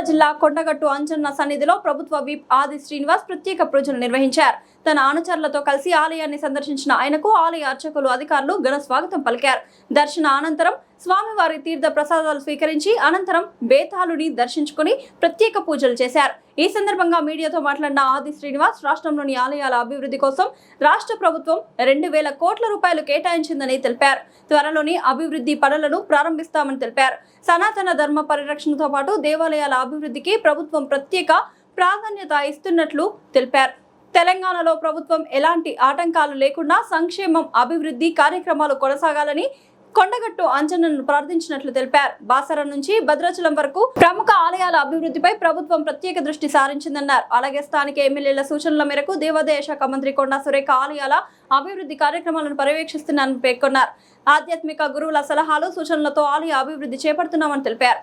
జిల్లా కొండగట్టు అంజన్న సన్నిధిలో ప్రభుత్వ విప్ ఆది శ్రీనివాస్ ప్రత్యేక పూజలు నిర్వహించారు. తన అనుచరులతో కలిసి ఆలయాన్ని సందర్శించిన ఆయనకు ఆలయ అర్చకులు అధికారులు ఘన స్వాగతం పలికారు. దర్శన అనంతరం స్వామివారి తీర్థ ప్రసాదాలు స్వీకరించి అనంతరం బేతాళుని దర్శించుకుని ప్రత్యేక పూజలు చేశారు. ఈ సందర్భంగా మీడియాతో మాట్లాడిన ఆది శ్రీనివాస్ రాష్ట్రంలోని ఆలయాల అభివృద్ధి కోసం రాష్ట్ర ప్రభుత్వం 2,000 కోట్ల రూపాయలు కేటాయించిందని తెలిపారు. త్వరలోని అభివృద్ధి పనులను ప్రారంభిస్తామని తెలిపారు. సనాతన ధర్మ పరిరక్షణతో పాటు దేవాలయాల అభివృద్ధికి ప్రభుత్వం ప్రత్యేక ప్రాధాన్యత ఇస్తున్నట్లు తెలిపారు. తెలంగాణలో ప్రభుత్వం ఎలాంటి ఆటంకాలు లేకుండా సంక్షేమం అభివృద్ధి కార్యక్రమాలు కొనసాగాలని కొండగట్టు అంజన్నను ప్రార్థించినట్లు తెలిపారు. బాసర నుంచి భద్రాచలం వరకు ప్రముఖ ఆలయాల అభివృద్ధిపై ప్రభుత్వం ప్రత్యేక దృష్టి సారించిందన్నారు. అలాగే స్థానిక ఎమ్మెల్యేల సూచనల మేరకు దేవాదాయ శాఖ మంత్రి కొండా సురేఖ ఆలయాల అభివృద్ధి కార్యక్రమాలను పర్యవేక్షిస్తున్నారని పేర్కొన్నారు. ఆధ్యాత్మిక గురువుల సలహాలు సూచనలతో ఆలయ అభివృద్ధి చేపడుతున్నామని తెలిపారు.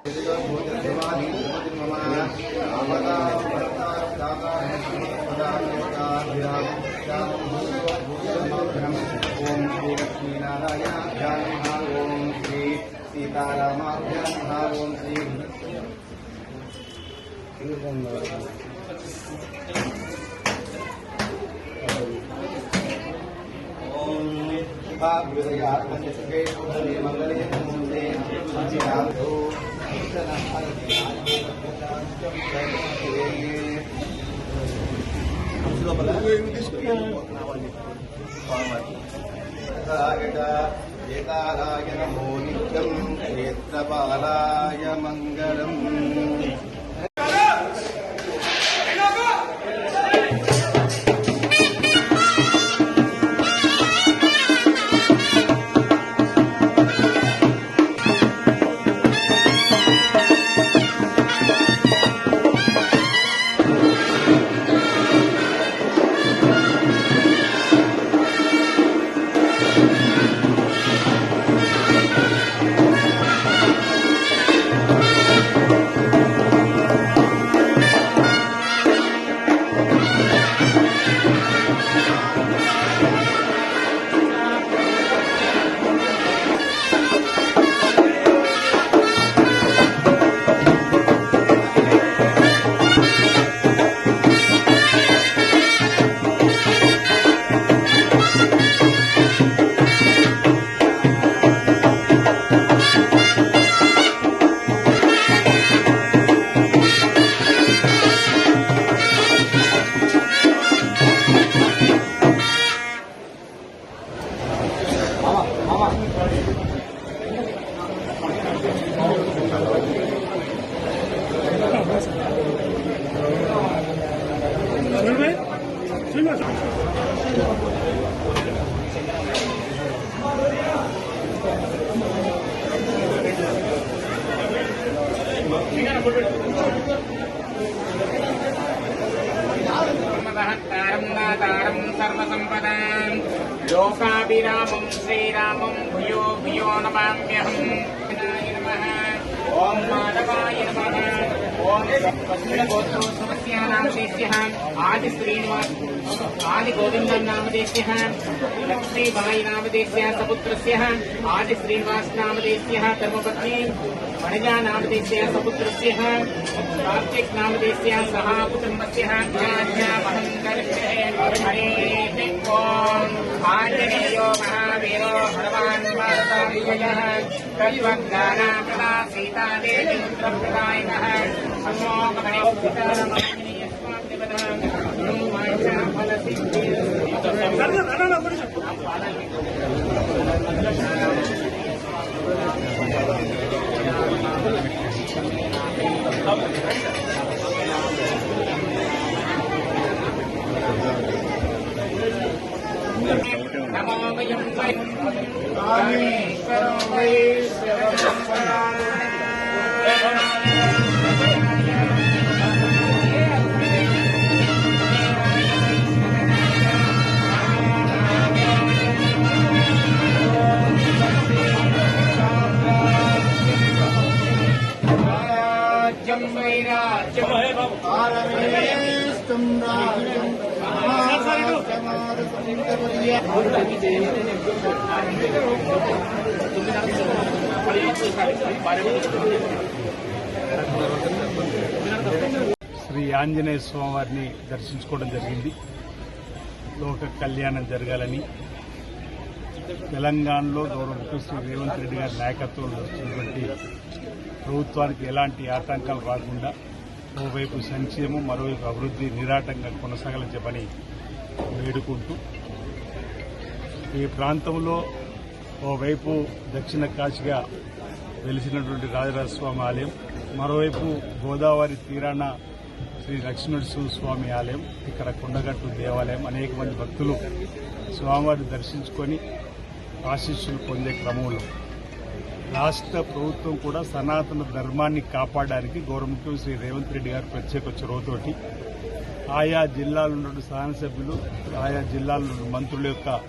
ఏతారాయ నమో నిత్యం క్షేత్రపాలాయ మంగళం. सर्वसंपदां लोकाभिरामं श्रीरामं भूयो भूयो नमाम्यहम्. ओम माधवाय नमः. ओम गोत्रोत्सवस्यानामधेयः आदि श्रीनिवास आदि गोविंदं नामधेयः लक्ष्मीबाई नामधेयस्य सपुत्रस्य आदि श्रीनिवास नामधेयस्य धर्मपत्नी वणजा नामधेयस्य सपुत्रस्य कार्तिक नामधेयस्य सह कुटुम्बस्य ज्ञानमहं दर्शये. हरे ओम आंजनेयो महावीरो हनुमान् मारुतविजयः तद्वद्दाना प्रदा सीता देवी पुत्रप्रदायिनः नमो वयं कामेश्वरो वै శ్రీ ఆంజనేయ స్వామివారిని దర్శించుకోవడం జరిగింది. లోక కళ్యాణం జరగాలని తెలంగాణలో గౌరవ ముఖ్యమంత్రి శ్రీ రేవంత్ రెడ్డి గారి నాయకత్వంలో వచ్చినటువంటి ప్రభుత్వానికి ఎలాంటి ఆటంకాలు రాకుండా ఓవైపు సంక్షేమం మరోవైపు అభివృద్ధి నిరాటంగా కొనసాగాలని చెప్పని వేడుకుంటూ ఈ ప్రాంతంలో ఓవైపు దక్షిణ కాశీగా వెలిసినటువంటి రాజరాజస్వామి ఆలయం, మరోవైపు గోదావరి తీరాన శ్రీ లక్ష్మీనరసింహ స్వామి ఆలయం, ఇక్కడ కొండగట్టు దేవాలయం, అనేక మంది భక్తులు స్వామివారిని దర్శించుకొని ఆశీస్సులు పొందే క్రమంలో రాష్ట్ర ప్రభుత్వం కూడా సనాతన ధర్మాన్ని కాపాడడానికి గౌరవ ముఖ్యమంత్రి శ్రీ రేవంత్ రెడ్డి గారు ప్రత్యేక చొరవతోటి ఆయా జిల్లాలో ఉన్న శాసనసభ్యులు, ఆయా జిల్లాలో ఉన్న మంత్రుల యొక్క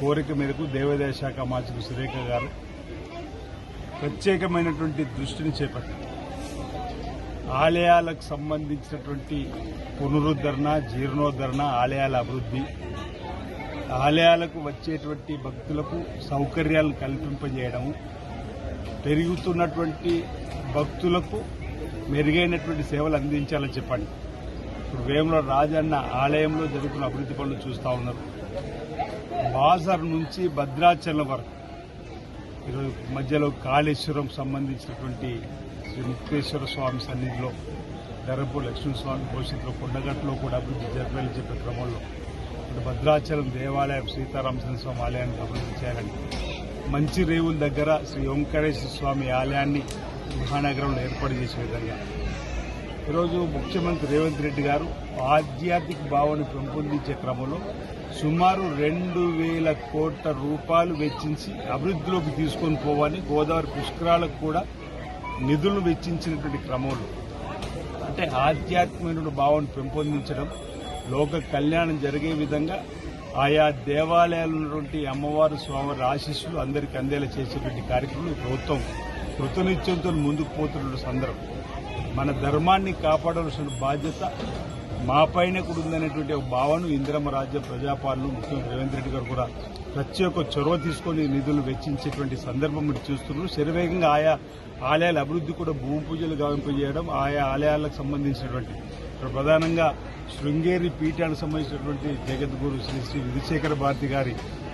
కోరిక మేరకు దేవాదాయ శాఖ మంత్రి సురేఖ గారు ప్రత్యేకమైనటువంటి దృష్టిని చేపట్టారు. ఆలయాలకు సంబంధించినటువంటి పునరుద్ధరణ, జీర్ణోద్ధరణ, ఆలయాల అభివృద్ధి, ఆలయాలకు వచ్చేటువంటి భక్తులకు సౌకర్యాలను కల్పింపజేయడము, పెరుగుతున్నటువంటి భక్తులకు మెరుగైనటువంటి సేవలు అందించాలని చెప్పండి. ఇప్పుడు వేముల రాజన్న ఆలయంలో జరుగుతున్న అభివృద్ధి పనులు చూస్తూ ఉన్నారు. బాజార్ నుంచి భద్రాచలం వరకు ఈరోజు మధ్యలో కాళేశ్వరం సంబంధించినటువంటి శ్రీ ముక్తేశ్వర స్వామి సన్నిధిలో, ధరపు లక్ష్మీస్వామి భవిష్యత్తులో కొండగట్టులో కూడా అభివృద్ధి జరపాలని చెప్పే క్రమంలో ఇప్పుడు భద్రాచలం దేవాలయం, సీతారామచంద్ర స్వామి ఆలయాన్ని అభివృద్ధి చేయాలని, మంచి రేవుల దగ్గర శ్రీ ఓంకారేశ్వర స్వామి ఆలయాన్ని మహానగరంలో ఏర్పాటు చేసే విధంగా ఈరోజు ముఖ్యమంత్రి రేవంత్ రెడ్డి గారు ఆధ్యాత్మిక భావాన్ని పెంపొందించే క్రమంలో సుమారు 2,000 కోట్ల రూపాయలు వెచ్చించి అభివృద్ధిలోకి తీసుకొని పోవాలని గోదావరి పుష్కరాలకు కూడా నిధులు వెచ్చించినటువంటి క్రమంలో, అంటే ఆధ్యాత్మికమైన భావాన్ని పెంపొందించడం, లోక కళ్యాణం జరిగే విధంగా ఆయా దేవాలయాలు ఉన్నటువంటి అమ్మవారు స్వామివారి ఆశీస్సులు అందరికీ అందేలా చేసేటువంటి కార్యక్రమం ప్రభుత్వం కృతనిశ్చయంతో ముందుకు పోతున్న సందర్భం. మన ధర్మాన్ని కాపాడవలసిన బాధ్యత మాపైన కూడా ఉందనేటువంటి ఒక భావన ఇందిరమ్మ రాజ్య ప్రజాపాలన ముఖ్యమంత్రి రేవంత్ రెడ్డి గారు కూడా ప్రత్యేక చొరవ తీసుకొని నిధులు వెచ్చించేటువంటి సందర్భం మీరు చూస్తున్నారు. శరవేగంగా ఆయా ఆలయాల అభివృద్ధి కూడా భూమి పూజలు గావింపజేయడం, ఆయా ఆలయాలకు సంబంధించినటువంటి ప్రధానంగా శృంగేరి పీఠానికి సంబంధించినటువంటి జగద్గురు శ్రీ శ్రీ విధుశేఖర భారతి గారి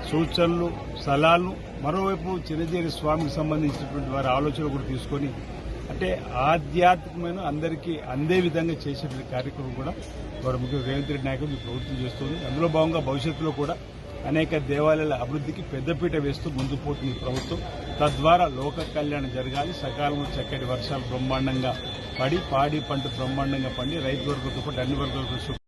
సూచనలు, సలహాలను, మరోవైపు చిరంజీవి స్వామికి సంబంధించినటువంటి వారి ఆలోచనలు కూడా తీసుకొని అంటే ఆధ్యాత్మికమైన అందరికీ అందే విధంగా చేసేటువంటి కార్యక్రమం కూడా గౌరవ ముఖ్యమంత్రి రేవంత్ రెడ్డి నాయకులు ప్రభుత్వం చేస్తుంది. అందులో భాగంగా భవిష్యత్తులో కూడా అనేక దేవాలయాల అభివృద్ధికి పెద్దపీట వేస్తూ ముందుకు పోతుంది ప్రభుత్వం. తద్వారా లోక కళ్యాణం జరగాలి, సకాలంలో చక్కటి వర్షాలు బ్రహ్మాండంగా పడి పాడి పంట బ్రహ్మాండంగా పండి రైతు వర్గంతో పాటు అన్ని వర్గాలకు